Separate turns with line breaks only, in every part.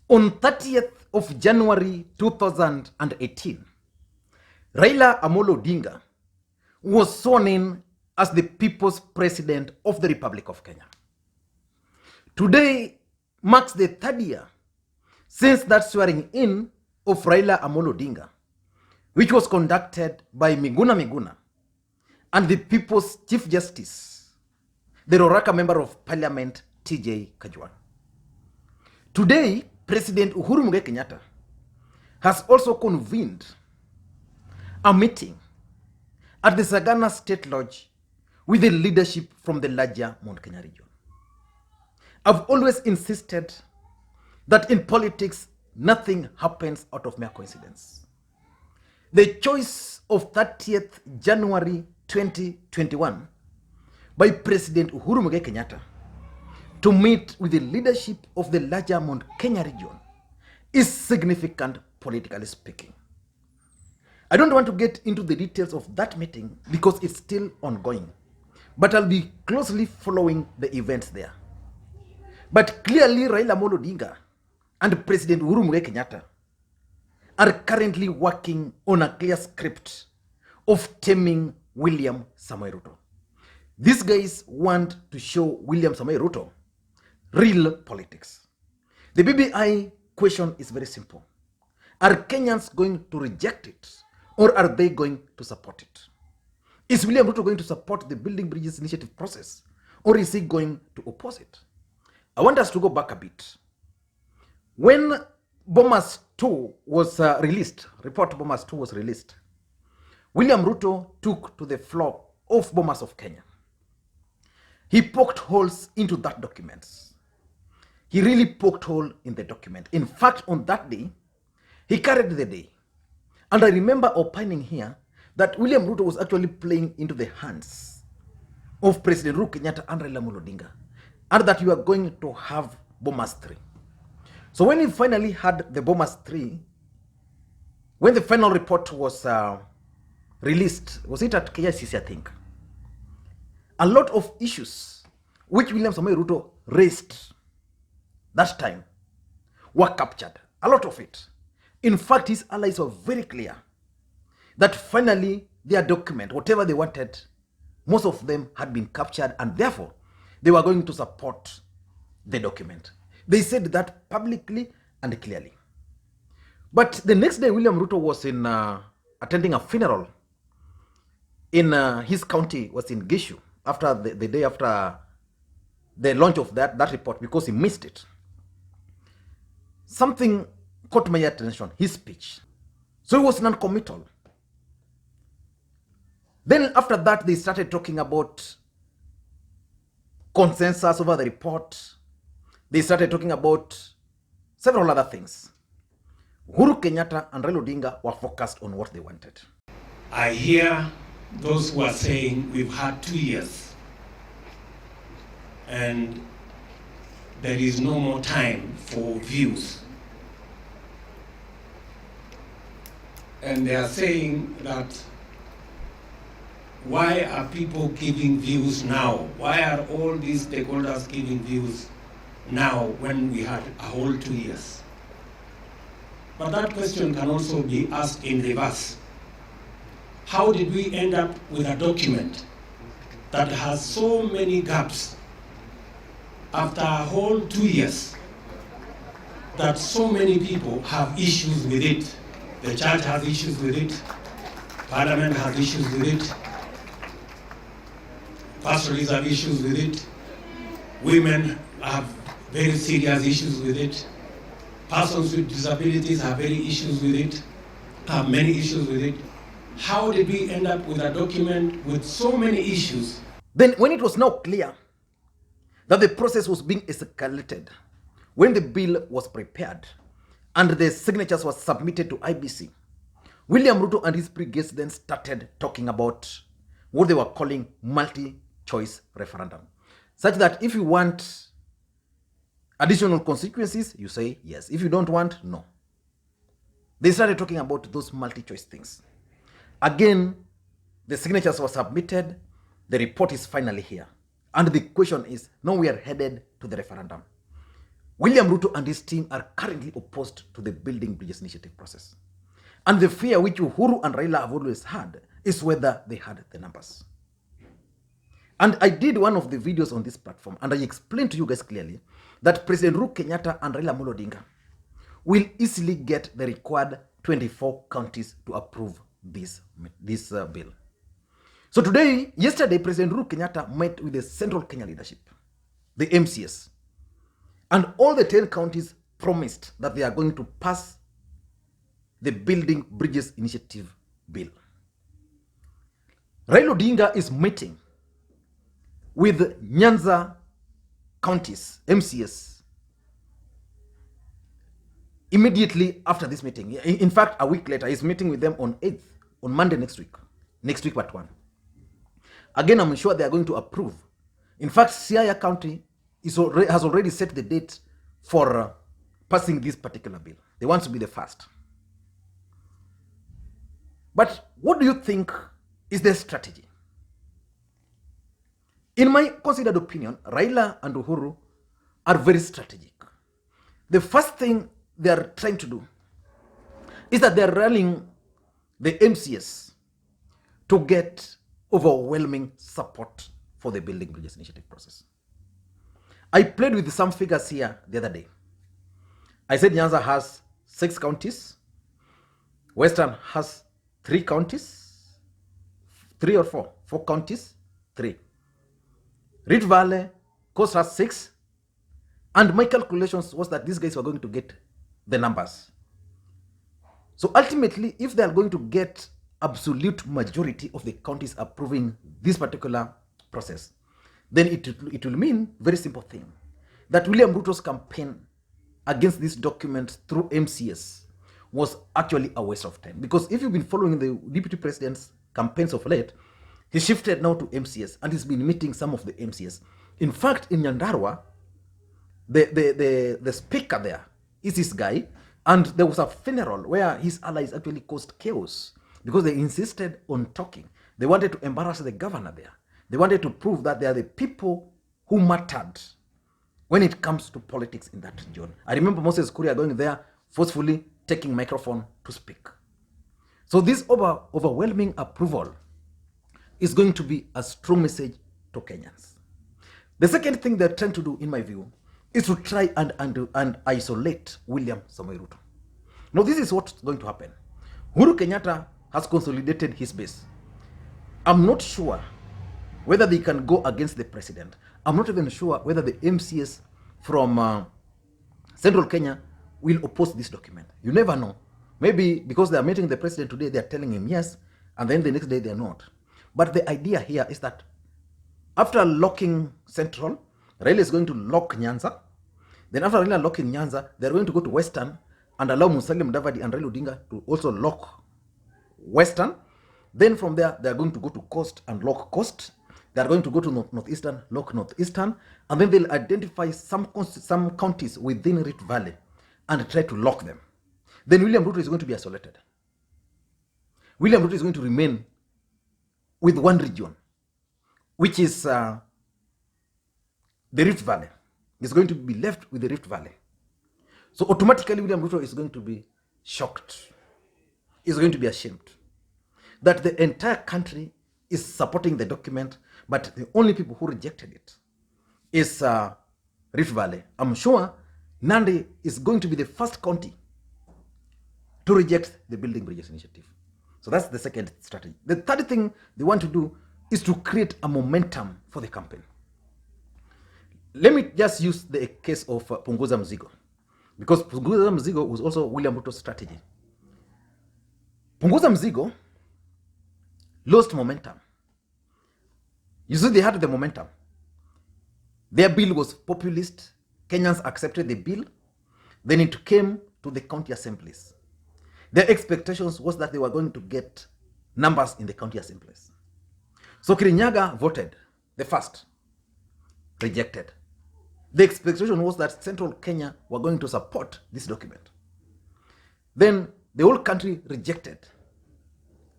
On 30th of January 2018, Raila Amolo Odinga was sworn in as the People's President of the Republic of Kenya. Today marks the third year since that swearing in of Raila Amolo Odinga, which was conducted by Miguna and the People's Chief Justice, the Roraka Member of Parliament, TJ Kajwang. Today, President Uhuru Kenyatta has also convened a meeting at the Sagana State Lodge with the leadership from the larger Mount Kenya region. I've always insisted that in politics, nothing happens out of mere coincidence. The choice of 30th January 2021 by President Uhuru Kenyatta to meet with the leadership of the larger Mount Kenya region is significant, politically speaking. I don't want to get into the details of that meeting because it's still ongoing, but I'll be closely following the events there. But clearly, Raila Amolo Odinga and President Uhuru Kenyatta are currently working on a clear script of taming William Ruto. These guys want to show William Ruto real politics. The BBI question is very simple. Are Kenyans going to reject it or are they going to support it? Is William Ruto going to support the Building Bridges Initiative process or is he going to oppose it? I want us to go back a bit. When Bomas 2 was released, report Bomas 2 was released, William Ruto took to the floor of Bomas of Kenya. He poked holes into that document. He really poked hole in the document. In fact, on that day, he carried the day. And I remember opining here that William Ruto was actually playing into the hands of President Uhuru Kenyatta and Raila Odinga, and that you are going to have Bomas 3. So when he finally had the Bomas 3, when the final report was released, was it at KICC, I think? A lot of issues which William Ruto raised that time were captured. A lot of it. In fact, his allies were very clear that finally their document, whatever they wanted, most of them had been captured and therefore they were going to support the document. They said that publicly and clearly. But the next day, William Ruto was in attending a funeral in his county, was in Gishu, after the day after the launch of that report, because he missed it. Something caught my attention, his speech. So it was non-committal. Then after that, they started talking about consensus over the report. They started talking about several other things. Uhuru Kenyatta and Raila Odinga were focused on what they wanted.
I hear those who are saying we've had 2 years and there is no more time for views. And they are saying that why are people giving views now? Why are all these stakeholders giving views now when we had a whole 2 years? But that question can also be asked in reverse. How did we end up with a document that has so many gaps after a whole 2 years that so many people have issues with it? The church has issues with it, Parliament has issues with it, pastors have issues with it, women have very serious issues with it, persons with disabilities have very issues with it, have many issues with it. How did we end up with a document with so many issues?
Then when it was now clear that the process was being escalated, when the bill was prepared and the signatures were submitted to IBC, William Ruto and his brigades then started talking about what they were calling multi-choice referendum. Such that if you want additional consequences, you say yes. If you don't want, no. They started talking about those multi-choice things. Again, the signatures were submitted, the report is finally here. And the question is, now we are headed to the referendum. William Ruto and his team are currently opposed to the Building Bridges Initiative process. And the fear which Uhuru and Raila have always had is whether they had the numbers. And I did one of the videos on this platform, and I explained to you guys clearly that President Uhuru Kenyatta and Raila Odinga will easily get the required 24 counties to approve this bill. So yesterday, President Uhuru Kenyatta met with the Central Kenya leadership, the MCS, and all the 10 counties promised that they are going to pass the Building Bridges Initiative bill. Raila Odinga is meeting with Nyanza counties, MCS, immediately after this meeting. In fact, a week later, he's meeting with them on 8th, on Monday next week part 1. Again, I'm sure they are going to approve. In fact, Siaya County has already set the date for passing this particular bill. They want to be the first. But what do you think is their strategy? In my considered opinion, Raila and Uhuru are very strategic. The first thing they are trying to do is that they are rallying the MCS to get overwhelming support for the Building Bridges Initiative process. I played with some figures here the other day. I said Nyanza has 6 counties. Western has 3 counties. 3 or 4? 4 counties? 3. Rift Valley, Coast has 6. And my calculations was that these guys were going to get the numbers. So ultimately, if they are going to get absolute majority of the counties approving this particular process, then it will mean very simple thing, that William Ruto's campaign against this document through MCS was actually a waste of time. Because if you've been following the deputy president's campaigns of late, he shifted now to MCS and he's been meeting some of the MCS. In fact, in Nyandarua, the speaker there is this guy, and there was a funeral where his allies actually caused chaos because they insisted on talking. They wanted to embarrass the governor there. They wanted to prove that they are the people who mattered when it comes to politics in that region. I remember Moses Kuria going there, forcefully taking microphone to speak. So this overwhelming approval is going to be a strong message to Kenyans. The second thing they're trying to do, in my view, is to try and isolate William Samoei Ruto. Now, this is what's going to happen. Uhuru Kenyatta has consolidated his base. I'm not sure whether they can go against the president. I'm not even sure whether the MCS from Central Kenya will oppose this document. You never know. Maybe because they are meeting the president today, they are telling him yes, and then the next day they are not. But the idea here is that after locking Central, Raila is going to lock Nyanza. Then after Raila locking Nyanza, they're going to go to Western and allow Musalia Mudavadi and Raila Odinga to also lock Western. Then from there, they're going to go to Coast and lock Coast. They're going to go to Northeastern, lock Northeastern. And then they'll identify some counties within Rift Valley and try to lock them. Then William Ruto is going to be isolated. William Ruto is going to remain with one region, which is the Rift Valley. He's going to be left with the Rift Valley. So automatically William Ruto is going to be shocked. He's going to be ashamed that the entire country is supporting the document, but the only people who rejected it is Rift Valley. I'm sure Nandi is going to be the first county to reject the Building Bridges Initiative. So that's the second strategy. The third thing they want to do is to create a momentum for the campaign. Let me just use the case of Punguza Mzigo, because Punguza Mzigo was also William Ruto's strategy. Punguza Mzigo lost momentum. You see, they had the momentum. Their bill was populist. Kenyans accepted the bill. Then it came to the county assemblies. Their expectations was that they were going to get numbers in the county assemblies. So Kirinyaga voted the first, rejected. The expectation was that Central Kenya were going to support this document. Then the whole country rejected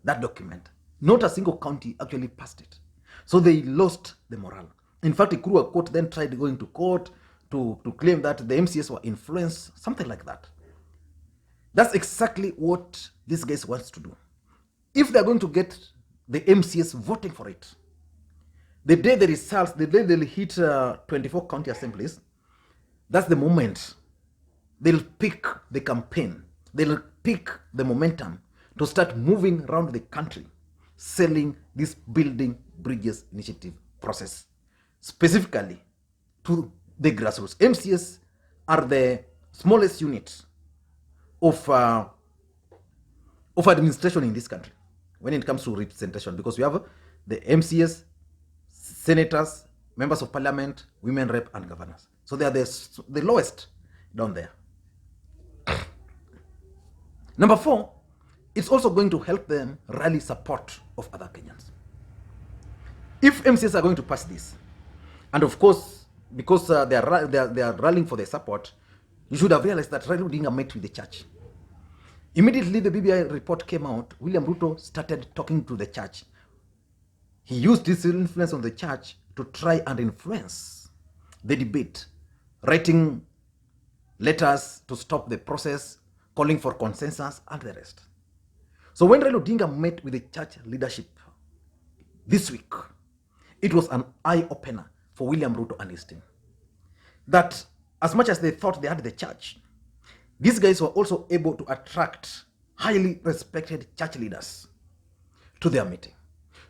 that document. Not a single county actually passed it. So they lost the morale. In fact, Ikurua Court then tried going to court to claim that the MCS were influenced, something like that. That's exactly what these guys wants to do. If they're going to get the MCS voting for it, the day the results, the day they'll hit 24 county assemblies, that's the moment they'll pick the campaign, they'll pick the momentum to start moving around the country, selling this building bridges initiative process, specifically to the grassroots. MCS are the smallest unit of administration in this country when it comes to representation, because we have the MCS, senators, members of parliament, women rep, and governors. So they are the lowest down there. Number 4, it's also going to help them rally support of other Kenyans. If MCS are going to pass this, and of course, because they are rallying for their support, you should have realized that Raila Odinga met with the church. Immediately the BBI report came out, William Ruto started talking to the church. He used his influence on the church to try and influence the debate, writing letters to stop the process, calling for consensus, and the rest. So when Raila Odinga met with the church leadership this week, it was an eye-opener for William Ruto and his team. That as much as they thought they had the church, these guys were also able to attract highly respected church leaders to their meeting.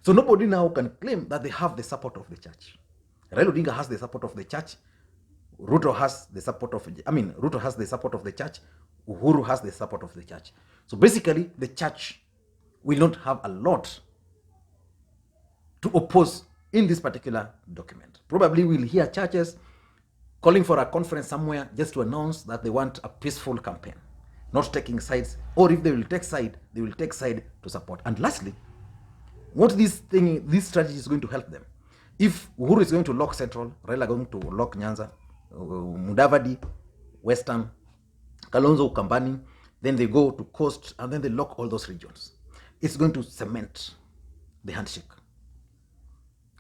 So nobody now can claim that they have the support of the church. Raila Odinga has the support of the church. Ruto has the support of the church. Uhuru has the support of the church. So basically, the church will not have a lot to oppose in this particular document. Probably we'll hear churches calling for a conference somewhere just to announce that they want a peaceful campaign, not taking sides, or if they will take side, they will take side to support. And lastly, what this strategy is going to help them. If Uhuru is going to lock Central, Raila going to lock Nyanza, Mudavadi, Western, Kalonzo, Ukambani, then they go to Coast, and then they lock all those regions. It's going to cement the handshake.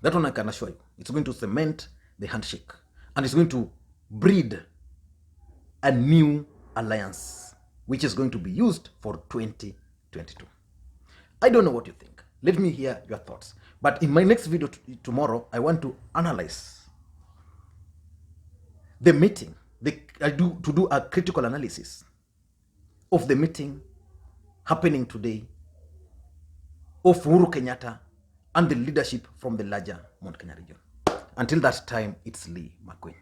That one I can assure you. It's going to cement the handshake. And it's going to breed a new alliance, which is going to be used for 2022. I don't know what you think. Let me hear your thoughts. But in my next video tomorrow, I want to analyze the meeting. To do a critical analysis of the meeting happening today of Uhuru Kenyatta and the leadership from the larger Mount Kenya region. Until that time, it's Lee Makwiny.